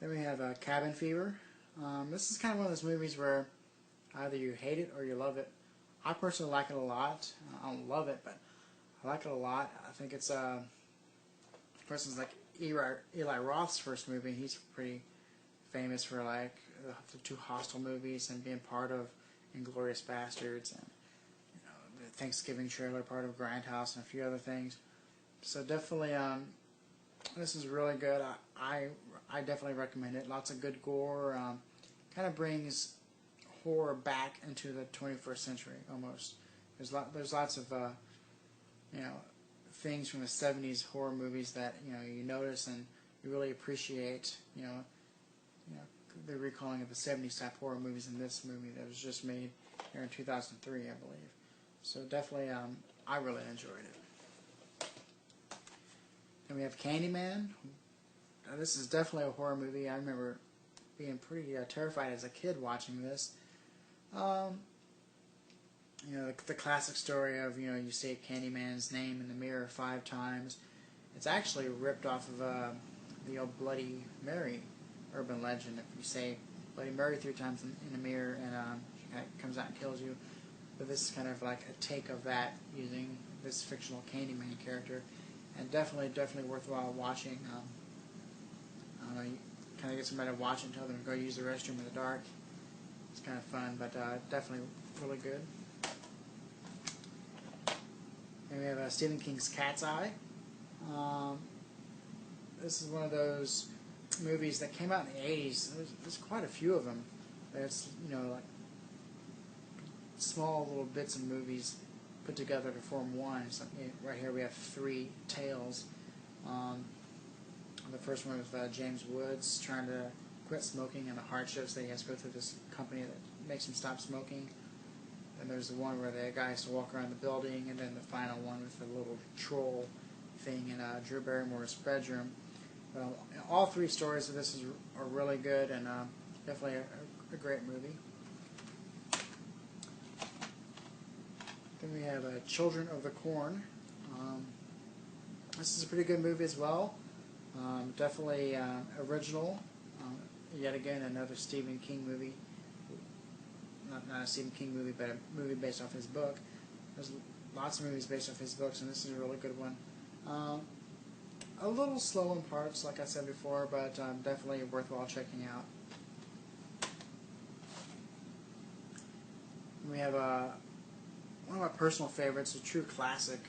Then we have Cabin Fever. This is kind of one of those movies where either you hate it or you love it. I personally like it a lot. I don't love it, but I like it a lot. I think it's for instance, like Eli Roth's first movie. He's pretty famous for like the two Hostel movies and being part of Inglourious Basterds and the Thanksgiving trailer, part of Grindhouse, and a few other things. So definitely, this is really good. I definitely recommend it. Lots of good gore. Kind of brings horror back into the 21st century almost. There's lots of things from the 70s horror movies that you notice and you really appreciate. The recalling of the 70s type horror movies in this movie that was just made here in 2003, I believe. So definitely, I really enjoyed it. Then we have Candyman. This is definitely a horror movie. I remember being pretty terrified as a kid watching this. The classic story of you say Candyman's name in the mirror 5 times. It's actually ripped off of the old Bloody Mary urban legend. If you say Bloody Mary 3 times in the mirror and she kind of comes out and kills you. But this is kind of like a take of that using this fictional Candyman character, and definitely worthwhile watching. I don't know, you kind of get somebody to watch it and tell them to go use the restroom in the dark. It's kind of fun, but definitely really good. And we have Stephen King's Cat's Eye. This is one of those movies that came out in the 80s. There's quite a few of them. It's like small little bits of movies put together to form one. So, right here we have 3 tales. The first one with James Woods trying to quit smoking and the hardships that he has to go through this company that makes him stop smoking. And there's the one where the guy has to walk around the building, and then the final one with the little troll thing in Drew Barrymore's bedroom. But all 3 stories of this are really good and definitely a great movie. Then we have Children of the Corn. This is a pretty good movie as well. Definitely original. Yet again, another Stephen King movie. Not a Stephen King movie, but a movie based off his book. There's lots of movies based off his books, and this is a really good one. A little slow in parts, like I said before, but definitely worthwhile checking out. We have one of my personal favorites, a true classic.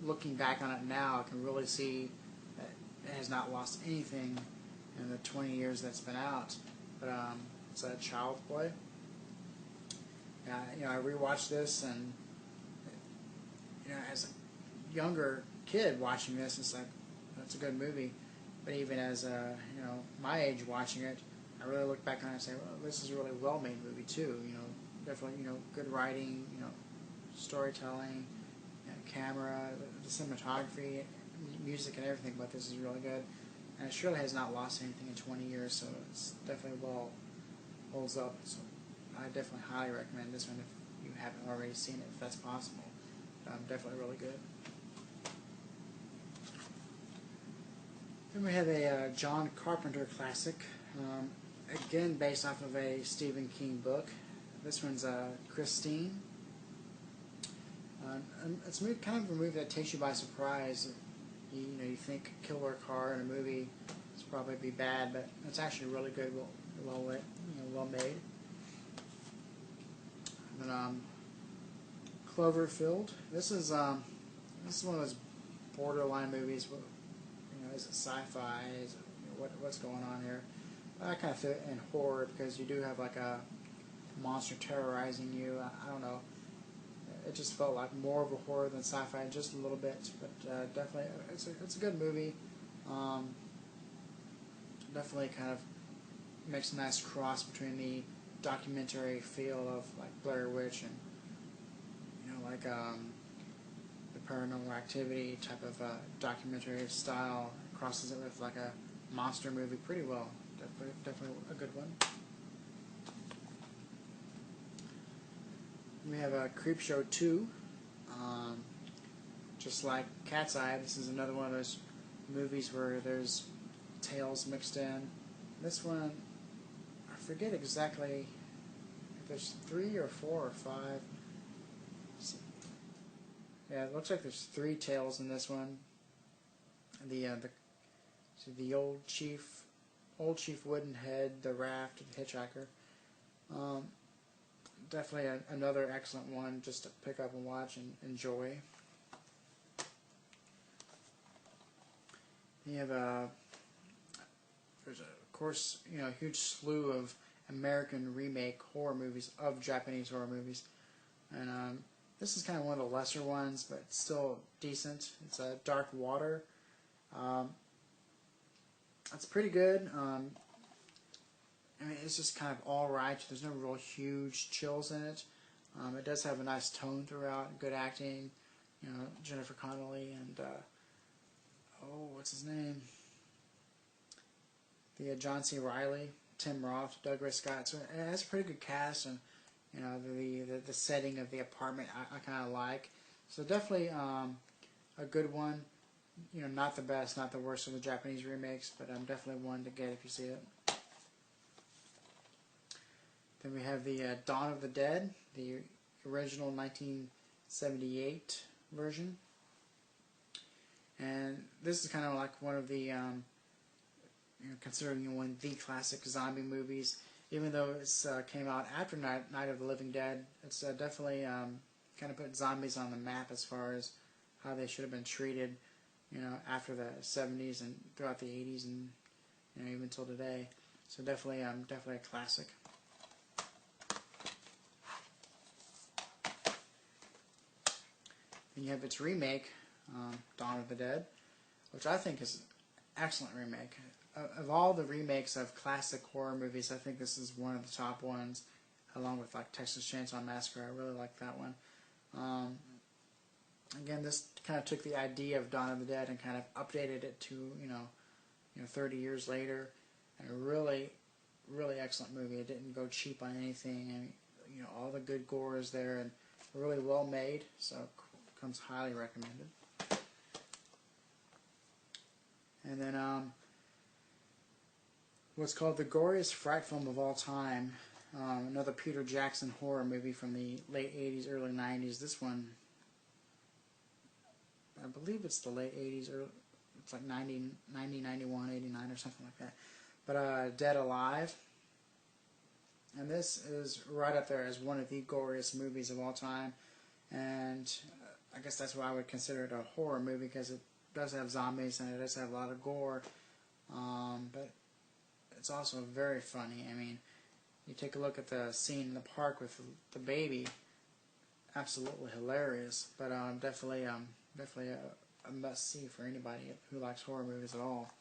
Looking back on it now, I can really see that it has not lost anything in the 20 years that's been out. But it's Child's Play. I rewatched this, and as a younger kid watching this, it's like that's a good movie. But even as my age watching it, I really look back on it and say, well, this is a really well-made movie too. Definitely good writing, storytelling, camera, the cinematography, music, and everything about this is really good. And it surely has not lost anything in 20 years, so it's definitely holds up. So I definitely highly recommend this one if you haven't already seen it, if that's possible. Definitely really good. Then we have a John Carpenter classic, again based off of a Stephen King book. This one's Christine. It's kind of a movie that takes you by surprise. You think killer car in a movie it's probably be bad, but it's actually really good, well made. And then Cloverfield. This is one of those borderline movies. Is it sci-fi? Is it, what's going on here? I kind of fit in horror because you do have like a monster terrorizing you. I don't know. It just felt like more of a horror than sci-fi, just a little bit, but definitely it's a good movie. Definitely kind of makes a nice cross between the documentary feel of like Blair Witch and the Paranormal Activity type of documentary style. Crosses it with like a monster movie pretty well. Definitely a good one. We have Creepshow 2. Just like Cat's Eye, this is another one of those movies where there's tales mixed in. This one, I forget exactly if there's 3 or 4 or 5. Yeah, it looks like there's 3 tales in this one. The old chief Woodenhead, the raft, the hitchhiker. Um, Definitely another excellent one just to pick up and watch and enjoy. You have there's of course a huge slew of American remake horror movies of Japanese horror movies, and this is kind of one of the lesser ones, but still decent. It's Dark Water. It's pretty good. I mean, it's just kind of all right. There's no real huge chills in it. It does have a nice tone throughout, good acting. Jennifer Connelly and what's his name? The John C. Reilly, Tim Roth, Douglas Scott. So it has a pretty good cast, and the setting of the apartment I kind of like. So definitely a good one. Not the best, not the worst of the Japanese remakes, but definitely one to get if you see it. Then we have the Dawn of the Dead, the original 1978 version. And this is kind of like one of the, considering one of the classic zombie movies. Even though it's came out after Night of the Living Dead, it's definitely kind of put zombies on the map as far as how they should have been treated, after the 70s and throughout the 80s and even till today. So definitely a classic. And you have its remake, Dawn of the Dead, which I think is an excellent remake. Of all the remakes of classic horror movies, I think this is one of the top ones, along with like Texas Chainsaw Massacre. I really like that one. Again, this kind of took the idea of Dawn of the Dead and kind of updated it to 30 years later, and a really, really excellent movie. It didn't go cheap on anything, and all the good gore is there and really well made. So comes highly recommended. And then what's called the goriest fright film of all time, another Peter Jackson horror movie from the late 80s, early 90s. This one, I believe it's the late 80s, or it's like 90, 91, 89 or something like that. But Dead Alive. And this is right up there as one of the goriest movies of all time. And I guess that's why I would consider it a horror movie, because it does have zombies and it does have a lot of gore. But it's also very funny. I mean, you take a look at the scene in the park with the baby, absolutely hilarious. But definitely a must-see for anybody who likes horror movies at all.